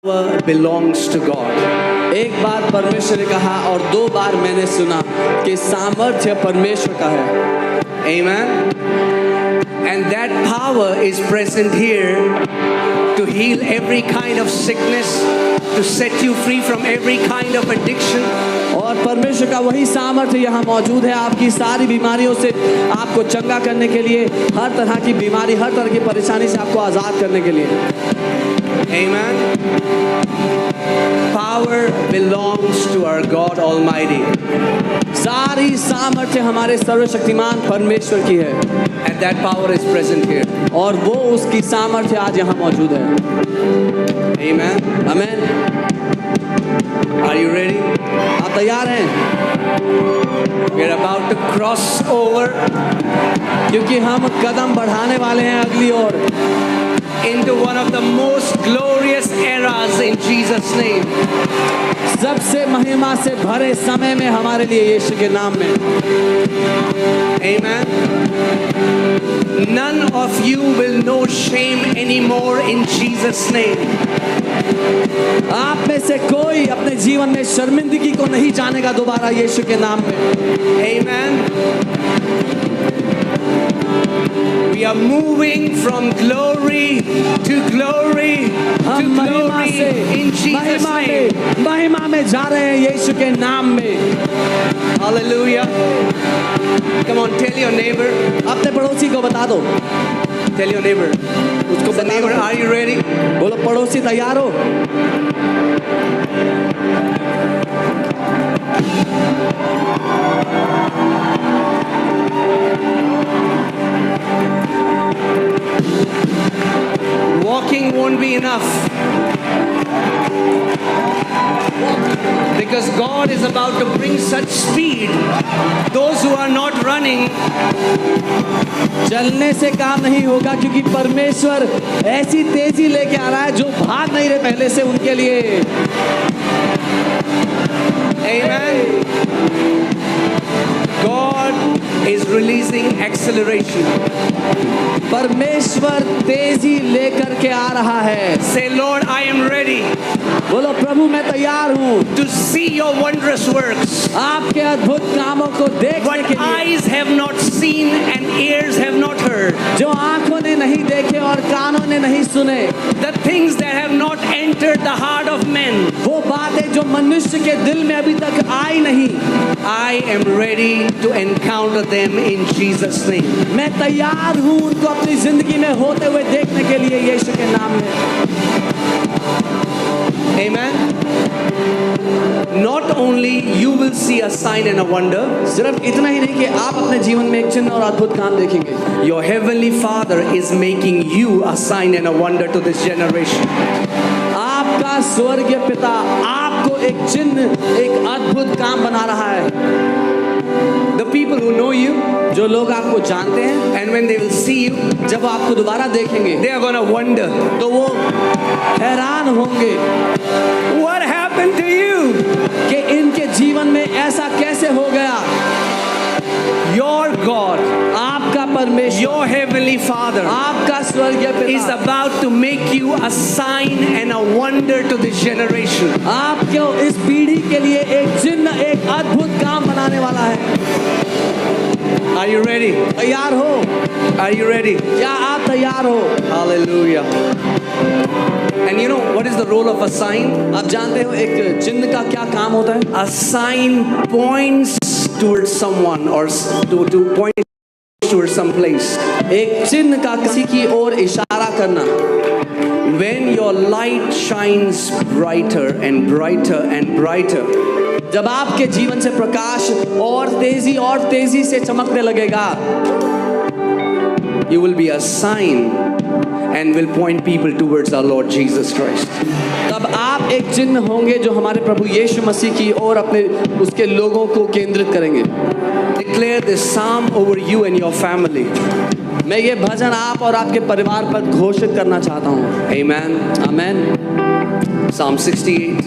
belongs to God. एक बार परमेश्वर ने कहा और दो बार मैंने सुना कि सामर्थ्य परमेश्वर का है. Amen. And that power is present here to heal every kind of sickness, to set you free from every kind of addiction. और परमेश्वर का वही सामर्थ्य यहाँ मौजूद है आपकी सारी बीमारियों से आपको चंगा करने के लिए, हर तरह की बीमारी, हर तरह की परेशानी से आपको आजाद करने के लिए. Amen. Power belongs to our God Almighty. सारी सामर्थ्य हमारे सर्वशक्तिमान परमेश्वर की है. And that power is present here. और वो उसकी सामर्थ्य आज यहाँ मौजूद है. Amen. Amen. Are you ready? आप तैयार हैं? We're about to cross over. क्योंकि हम कदम बढ़ाने वाले हैं अगली ओर. Into one of the most glorious eras in Jesus' name. सबसे महिमा से भरे समय में हमारे लिए यीशु के नाम में. Amen. None of you will know shame anymore in Jesus' name. आप में से कोई अपने जीवन में शर्मिंदगी को नहीं जानेगा दोबारा यीशु के नाम में. Amen. We are moving from glory to glory to glory in Jesus' name. महिमा में जा रहे हैं यीशु के नाम में. Hallelujah. Come on, tell your neighbor. अपने पड़ोसी को बता दो. Tell your neighbor. उसको बता दो. Neighbor, are you ready? बोलो पड़ोसी तैयार हो? Walking won't be enough, because God is about to bring such speed. Those who are not running, चलने से काम नहीं होगा, क्योंकि परमेश्वर ऐसी तेजी लेके आ रहा है जो भाग नहीं रहे पहले से उनके लिए. Amen. God is releasing acceleration. परमेश्वर तेजी लेकर के आ रहा है. Say, Lord, I am ready. बोलो प्रभु मैं तैयार हूँ. To see your wondrous works. आपके अद्भुत कामों को देखने के लिए. What eyes have not seen and ears have not heard. जो आंखों ने नहीं देखे और कानों ने नहीं सुने. The things that have not entered the heart of men. वो बातें जो मनुष्य के दिल में अभी तक आई नहीं. I am ready to encounter them in Jesus' name. मैं तैयार हूँ उनको अपनी जिंदगी में होते हुए देखने के लिए यीशु के नाम में. Amen. Not only you will see a sign and a wonder. सिर्फ इतना ही नहीं कि आप अपने जीवन में एक चिन्ह और अद्भुत काम देखेंगे. Your heavenly Father is making you a sign and a wonder to this generation. आपका स्वर्गीय पिता आपको एक चिन्ह, एक अद्भुत काम बना रहा है. The people who know you, जो लोग आपको जानते हैं, and when they will see you, जब वो आपको दोबारा देखेंगे, they are gonna wonder, तो वो हैरान होंगे. What happened to you? कि इनके जीवन में ऐसा कैसे हो गया? Your God, आपका परमेश्वर, your heavenly Father, आपका स्वर्गीय पिता, is about to make you a sign and a wonder to this generation. आपको इस पीढ़ी के लिए एक चिन्ह, एक अद्भुत काम बनाने वाला है. Are you ready? तैयार हो? Are you ready? क्या आप तैयार हो? Hallelujah. And you know what is the role of a sign? आप जानते हो एक चिन्ह का क्या काम होता है? A sign points towards someone or to point towards some place. एक चिन्ह का किसी की ओर इशारा करना. When your light shines brighter and brighter and brighter, जब आपके जीवन से प्रकाश और तेजी से चमकने लगेगा, you will be a sign and will point people towards our Lord Jesus Christ. तब आप एक चिन्ह होंगे जो हमारे प्रभु यीशु मसीह की ओर अपने उसके लोगों को केंद्रित करेंगे. Declare this psalm over you and your family. मैं ये भजन आप और आपके परिवार पर घोषित करना चाहता हूँ. Amen. Amen. Psalm 68.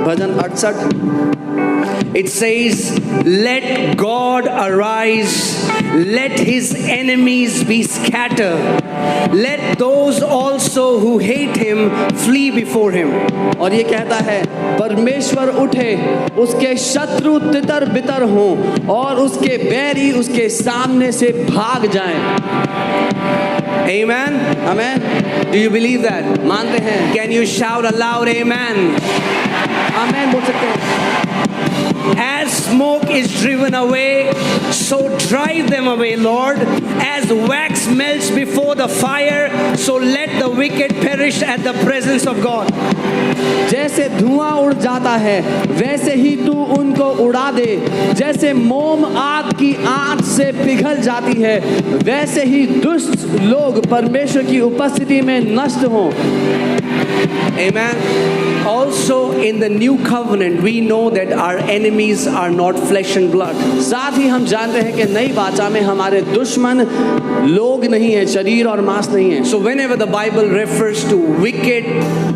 Bhajan 68. It says, let God arise let his enemies be scattered. Let those also who hate him flee before him. और ये कहता है परमेश्वर उठे, उसके शत्रु तितर बितर हों और उसके बैरी उसके सामने से भाग जाएं. Amen. Amen. Do you believe that? मानते हैं? Can you shout aloud amen? Amen बोल सकते हैं. As smoke is driven away, so drive them away, Lord. As wax melts before the fire, so let the wicked perish at the presence of God. जैसे धुआं उड़ जाता है वैसे ही तू उनको उड़ा दे. जैसे मोम आग की आंच से पिघल जाती है वैसे ही दुष्ट लोग परमेश्वर की उपस्थिति में नष्ट हों. Amen. Also in the new covenant we know that our enemies are not flesh and blood. साथ ही हम जानते हैं कि नई वाचा में हमारे दुश्मन लोग नहीं है, शरीर और मांस नहीं है. So whenever the Bible refers to wicked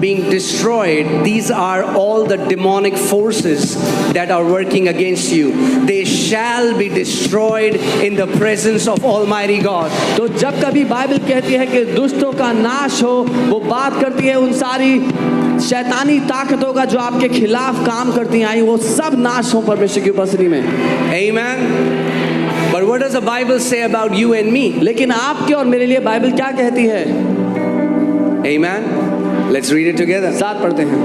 being destroyed, these are all the demonic forces that are working against you. They shall be destroyed in the presence of Almighty God. तो जब कभी बाइबल कहती है कि दुष्टों का नाश हो, वो बात करती है उन सारी शैतानी ताकतों का जो आपके खिलाफ काम करती आई, वो सब नाश हो परमेश्वर की उपस्थिति में. Amen. But what does the Bible say about you and me? लेकिन आपके और मेरे लिए बाइबल क्या कहती है? Amen. Let's read it together. साथ पढ़ते हैं.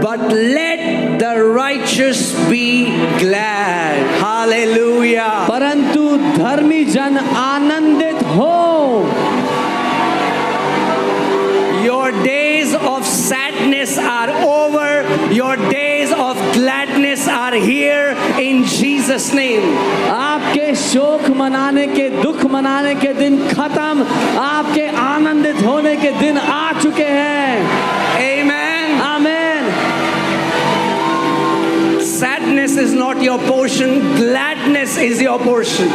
But let the righteous be glad. Hallelujah. परंतु धर्मी जन आनंदित हो. Your days of sadness are over. Your days of gladness are here in Jesus' name. आपके शोक मनाने के, दुख मनाने के दिन खत्म. आपके आनंदित होने के दिन आ चुके हैं. Amen. Amen. Sadness is not your portion. Gladness is your portion.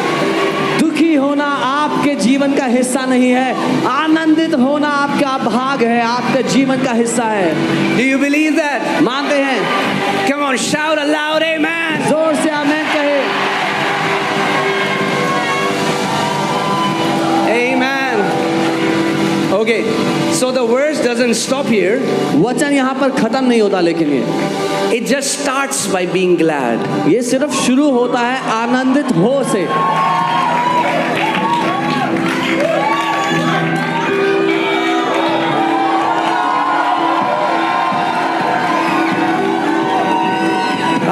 दुखी होना आपके जीवन का हिस्सा नहीं है. आनंदित होना आपका भाग है, आपके जीवन का हिस्सा है. Do you believe that? मानते हैं? Come on, shout aloud, amen. जोर से आमेन कहे. Amen. Okay, so the verse doesn't stop here. वचन यहाँ पर खत्म नहीं होता, लेकिन it just starts by being glad. ये सिर्फ शुरू होता है आनंदित हो से.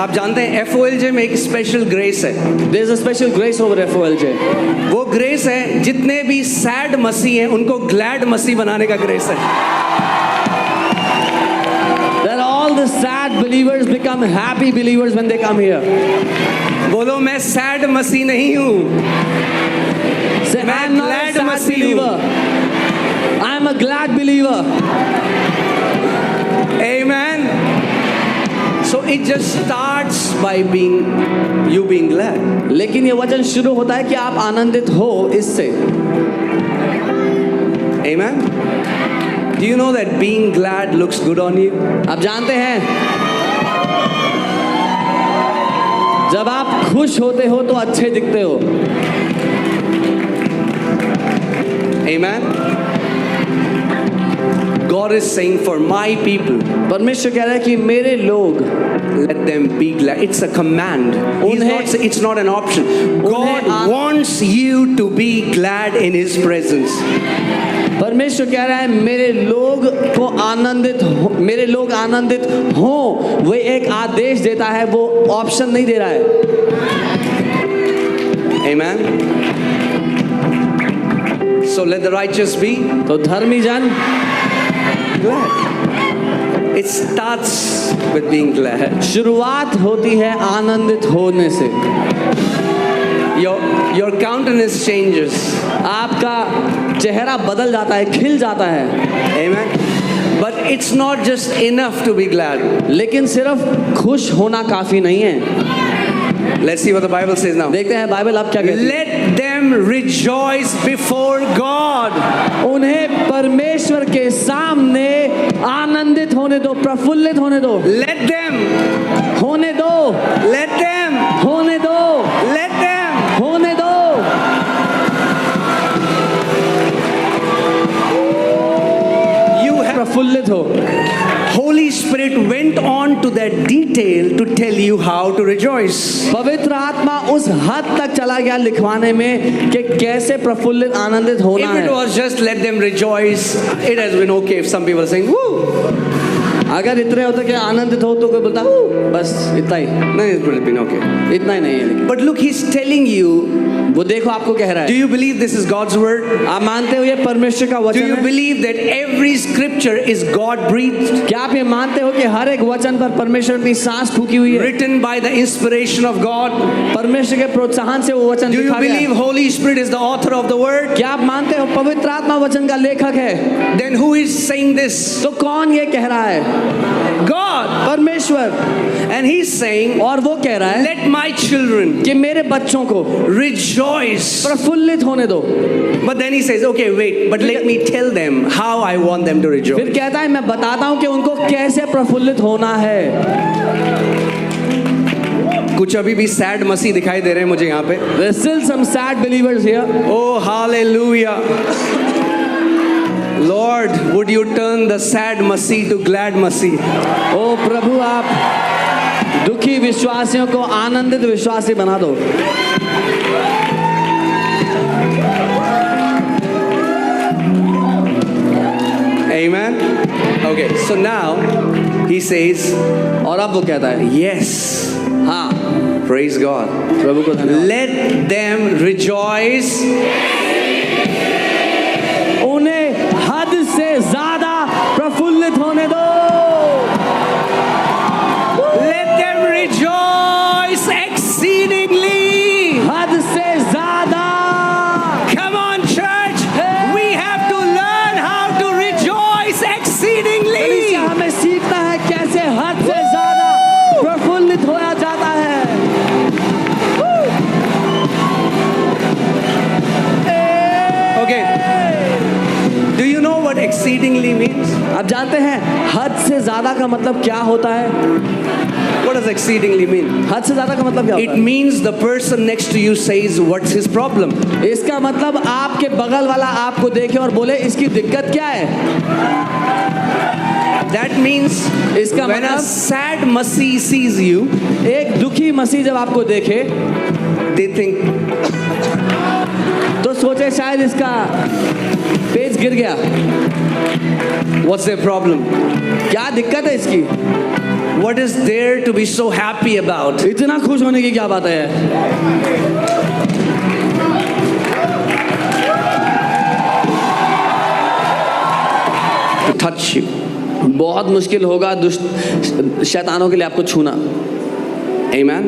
आप जानते हैं FOLJ में एक स्पेशल ग्रेस है. There is a special grace over FOLJ. वो ग्रेस है जितने भी सैड मसीह हैं उनको ग्लैड मसीह बनाने का ग्रेस है. That all the sad believers become happy believers when they come here. बोलो मैं सैड मसीह नहीं हूँ. मैं ग्लैड मसीह हूँ. I am a glad believer. Amen. So it just starts by you being glad. लेकिन ये वचन शुरू होता है कि आप आनंदित हो इससे. Amen. Do you know that being glad looks good on you? आप जानते हैं जब आप खुश होते हो तो अच्छे दिखते हो. Amen. God is saying for my people. परमेश्वर कह रहा है कि मेरे लोग, let them be glad. It's a command. It's not an option. God wants you to be glad in His presence. परमेश्वर कह रहा है मेरे लोग को आनंदित हो, मेरे लोग आनंदित हो. वो एक आदेश देता है, वो ऑप्शन नहीं दे रहा है. Amen. So let the righteous be. तो धर्मी जन glad. It starts with being glad. शुरुआत होती है आनंदित होने से. Your countenance changes. आपका चेहरा बदल जाता है, खिल जाता है. Amen. But it's not just enough to be glad. लेकिन सिर्फ खुश होना काफी नहीं है. Let's see what the Bible says now. देखते हैं बाइबल अब क्या कहती है. Let them rejoice before God. उन्हें परमेश्वर के सामने आनंदित होने दो, प्रफुल्लित होने दो. Let them होने दो. Let them होने दो. Let them होने दो. प्रफुल्लित हो। Holy Spirit went on to that detail to tell you how to rejoice. पवित्र आत्मा उस हद तक चला गया लिखवाने में कि कैसे प्रफुल्लित आनंदित होना If it है। was just let them rejoice, it has been okay if some people are saying, woo. अगर इतने होते कि आनंदित हो तो कोई बोलता बस इतना ही, No, it would have been okay. इतना ही नहीं है। लेकिन But look, he's telling you, वो देखो आपको कह रहा do है, you believe this is God's word? आप मानते हो ये परमेश्वर का Do वचन you है? believe that every scripture is God breathed? क्या आप ये मानते हो कि हर एक वचन पर परमेश्वर अपनी सांस फूकी हुई है? Written by the inspiration of God? परमेश्वर के प्रोत्साहन से वो वचन Do you लिखा गया believe है? Holy Spirit is the author of the word? क्या आप मानते हो पवित्र आत्मा वचन का लेखक है? Then who is saying this? तो कौन ये कह रहा है? God. परमेश्वर। And he's saying, और वो कह रहा है let my children कि मेरे बच्चों को rejoice. प्रफुल्लित होने दो। But then he says, okay, wait, but let me tell them how I want them to rejoice. फिर कहता है मैं बताता हूँ कि उनको कैसे प्रफुल्लित होना है। कुछ अभी भी सैड मसीह दिखाई दे रहे हैं मुझे यहाँ पे। There's still some sad believers here. Oh, hallelujah. Lord, would you turn the sad Masih to glad मसीह? ओ प्रभु आप दुखी विश्वासियों को आनंदित विश्वासी बना दो। Amen. Okay, so now he says, और अब वो कहता है yes, हाँ praise God. प्रभु को धन्यवाद। Let them rejoice. उन्हें हद से ज्यादा प्रफुल्लित होने दो। Let them rejoice exceedingly. हद से ज्यादा। Come on, church. We have to learn how to rejoice exceedingly. कलीसिया हमें सीखना है कैसे हद से ज्यादा प्रफुल्लित होया जाता है। Okay. Do you know what exceedingly means? आप जानते हैं हद से ज्यादा का मतलब क्या होता है? What does exceedingly mean? हद से ज्यादा का मतलब क्या It होता means the person next to you says, what's his problem? है? इसका मतलब आपके बगल वाला आपको देखे और बोले इसकी दिक्कत क्या है? That means इसका when a मतलब sad मसीह sees you, एक दुखी मसीह जब आपको देखे they think, तो सोचे शायद इसका पेज गिर गया। what's their problem? क्या दिक्कत है इसकी? What is there to be so happy about? इतना खुश होने की क्या बात है? To touch you. बहुत मुश्किल होगा दुष्ट शैतानों के लिए आपको छूना। Amen.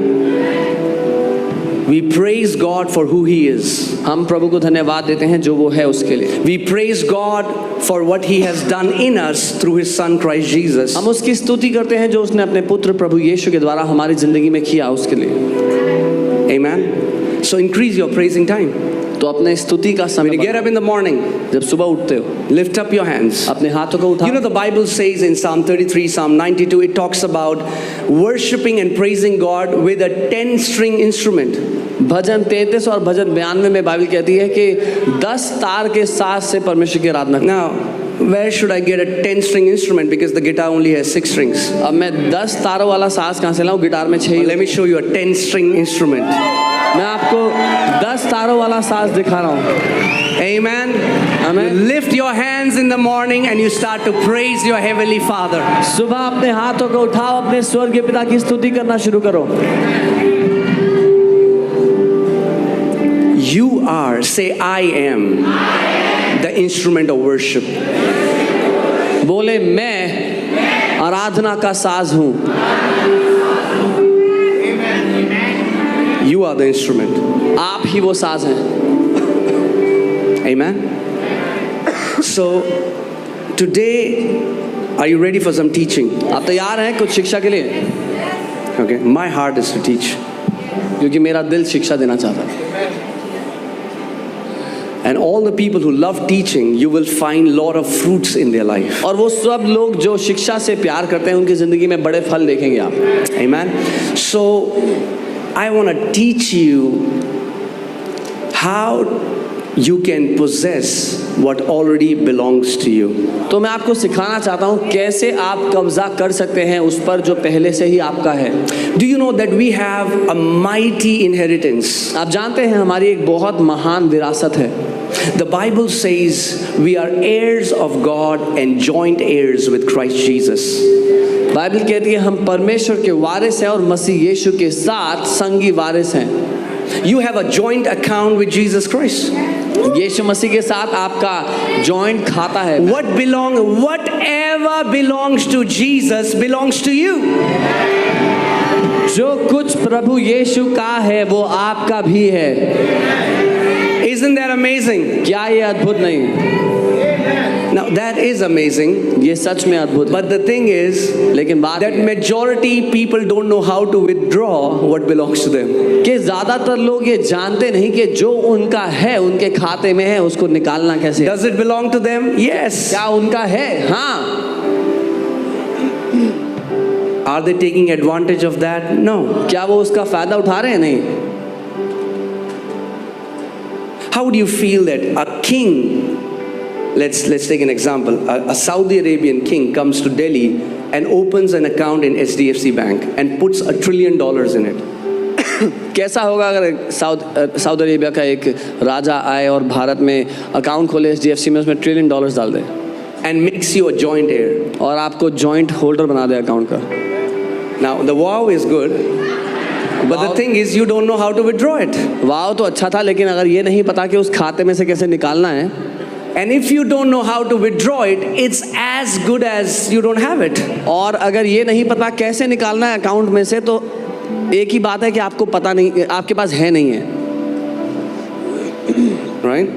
We praise God for who He is. हम प्रभु को धन्यवाद देते हैं जो वो है उसके लिए। We praise God for what He has done in us through His Son Christ Jesus. हम उसकी स्तुति करते हैं जो उसने अपने पुत्र प्रभु यीशु के द्वारा हमारी जिंदगी में किया उसके लिए। Amen. So increase your praising time. तो अपने स्तुति का When समय you get up in the morning, जब सुबह उठते हो lift up your hands. अपने हाथों को उठा। You know, the Bible says in Psalm 33, Psalm 92, it talks about worshiping and praising God with a 10-string instrument. भजन 33 और भजन 92 में बाइबल कहती है कि 10 तार के साथ से परमेश्वर की आराधना। Now, where should I get a 10-string instrument? Because the guitar only has 6 strings. अब मैं 10 तारों वाला साज कहाँ से लाऊं? गिटार में 6 ही। Let me show you a 10-string instrument. मैं आपको 10 तारों वाला साज दिखा रहा हूँ। Amen. Amen. You lift your hands in the morning and you start to praise your Heavenly Father. सुबह अपने हाथों को उठाओ, अपने स्वर्गीय पिता की स्तुति करना शुरू करो। You are, say, I am the instrument of worship. बोले मैं आराधना का साज हूँ। You are the instrument. आप ही वो साज हैं। Amen. So, today, are you ready for some teaching? आप तैयार हैं कुछ शिक्षा के लिए? Okay. My heart is to teach. क्योंकि मेरा दिल शिक्षा देना चाहता है। And all the people who love teaching, you will find lot of fruits in their life. और वो सब लोग जो शिक्षा से प्यार करते हैं उनकी जिंदगी में बड़े फल देखेंगे आप। Amen. So, I want to teach you how you can possess what already belongs to you. तो मैं आपको सिखाना चाहता हूँ कैसे आप कब्जा कर सकते हैं उस पर जो पहले से ही आपका है। Do you know that we have a mighty inheritance? आप जानते हैं हमारी एक बहुत महान विरासत है। The Bible says we are heirs of God and joint heirs with Christ Jesus. Bible कहती है हम परमेश्वर के वारिस हैं और मसीह यीशु के साथ संगी वारिस हैं। You have a joint account with Jesus Christ. यीशु मसीह के साथ आपका जॉइंट खाता है। Whatever belongs to Jesus belongs to you. जो कुछ प्रभु यीशु का है वो आपका भी है। Isn't that amazing? क्या ये अद्भुत नहीं? Now that is amazing. ये सच में अद्भुत है। But the thing is, लेकिन बात that majority people don't know how to withdraw what belongs to them. कि ज्यादातर लोग ये जानते नहीं कि जो उनका है उनके खाते में है उसको निकालना कैसे। Does it belong to them? Yes. क्या उनका है? हाँ। Are they taking advantage of that? No. क्या वो उसका फायदा उठा रहे हैं? नहीं। How do you feel that a king, let's take an example, a Saudi Arabian king comes to Delhi and opens an account in SDFC Bank and puts $1 trillion in it. कैसा होगा अगर सऊदी अरेबिया का एक राजा आए और भारत में account खोले SDFC में, उसमें $1 trillion डाल दे and makes you a joint heir. और आपको जॉइंट होल्डर बना दे अकाउंट का। Now the wow is good, but the thing is you don't know how to withdraw it. वाव तो अच्छा था, लेकिन अगर ये नहीं पता कि उस खाते में से कैसे निकालना है, and if you don't know how to withdraw it, it's as good as you don't have it. और अगर ये नहीं पता कैसे निकालना है अकाउंट में से, तो एक ही बात है कि आपको पता नहीं, आपके पास है नहीं है। Right?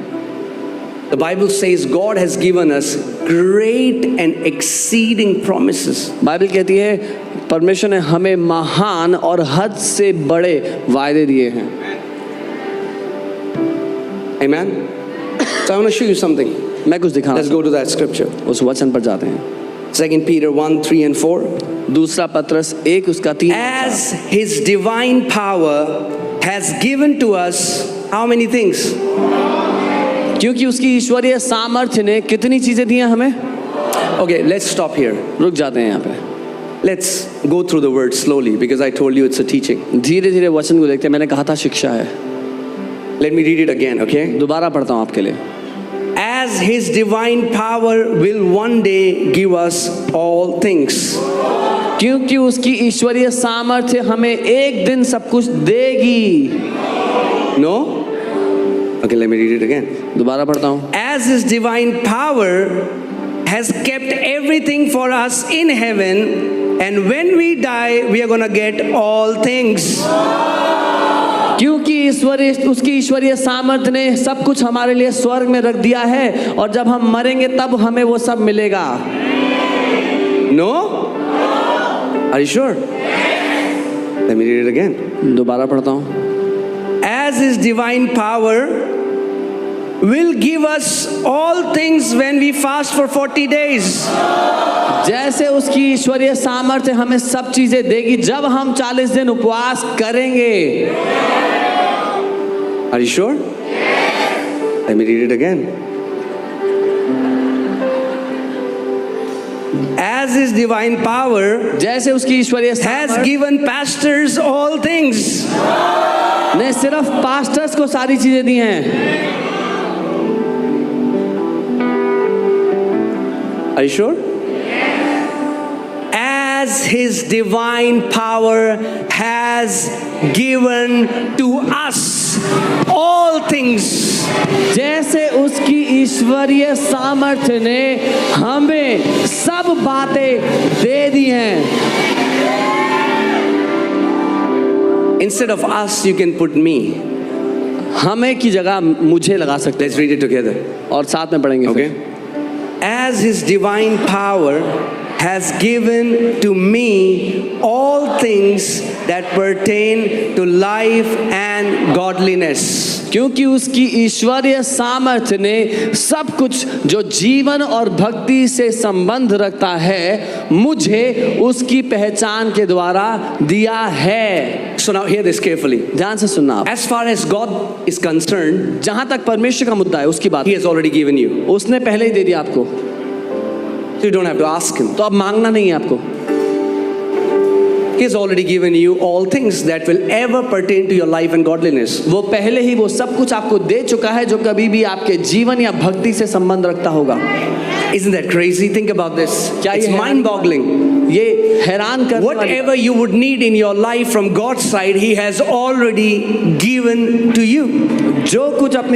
The Bible says God has given us great and exceeding promises. Bible कहती है परमेश्वर ने हमें महान और हद से बड़े वायदे दिए हैं। Amen. So I want to show you something. मैं कुछ दिखाना। Let's go to that scripture. उस वचन पर जाते हैं। 2 Peter 1, 3 and 4. दूसरा पत्रस 1 उसका 3। As His divine power has given to us how many things? क्योंकि उसकी ईश्वरीय सामर्थ्य ने कितनी चीजें दी हैं हमें। Okay, let's stop here. रुक जाते हैं यहाँ पे। Let's go through the word slowly because I told you it's a teaching. धीरे धीरे वचन को देखते हैं, मैंने कहा था शिक्षा है। Let me read it again, okay? दोबारा पढ़ता हूँ आपके लिए। As His divine power will one day give us all things. क्योंकि उसकी ईश्वरीय सामर्थ्य हमें एक दिन सब कुछ देगी। No? Okay, let me read it again. दोबारा पढ़ता हूँ। As His divine power has kept everything for us in heaven, and when we die, we are gonna get all things. क्योंकि उसकी ईश्वरीय सामर्थ्य ने सब कुछ हमारे लिए स्वर्ग में रख दिया है, और जब हम मरेंगे तब हमें वो सब मिलेगा। No? Are you sure? Let me read it again. दोबारा पढ़ता हूँ। As His divine power will give us all things when we fast for 40 days. जैसे उसकी ईश्वरीय सामर्थ्य हमें सब चीजें देगी जब हम 40 दिन उपवास करेंगे। Are you sure? Let me read it again. As His divine power जैसे उसकी ईश्वरीय has सामर्थ्य given pastors all things. ने सिर्फ पास्टर्स को सारी चीजें दी हैं। Are you sure? As His divine power has given to us all things. जैसे उसकी ईश्वरीय सामर्थ्य ने हमें सब बातें दे दी हैं। Instead of us, you can put me. हमें की जगह मुझे लगा सकते Let's read it together. हैं और साथ में पढ़ेंगे। Okay? As His divine power has given to me all things that pertain to life and godliness. क्योंकि उसकी ईश्वरीय सामर्थ्य ने सब कुछ जो जीवन और भक्ति से संबंध रखता है मुझे उसकी पहचान के द्वारा दिया है। So now hear this carefully. ध्यान से सुनना आप। As far as God is concerned, जहां तक परमेश्वर का मुद्दा है उसकी बात He has already given you. उसने पहले ही दे दिया आपको, So you don't have to ask Him. तो अब मांगना नहीं है आपको। He has already given you all things that will ever pertain to your life and godliness. वो पहले ही वो सब कुछ आपको दे चुका है जो कभी भी आपके जीवन या भक्ति से संबंध रखता होगा। Isn't that crazy? Think about this. क्या It's ये mind-boggling. ये हैरान करने वाली Whatever you would need in your life from God's side, He has already given to you. जो कुछ अपनी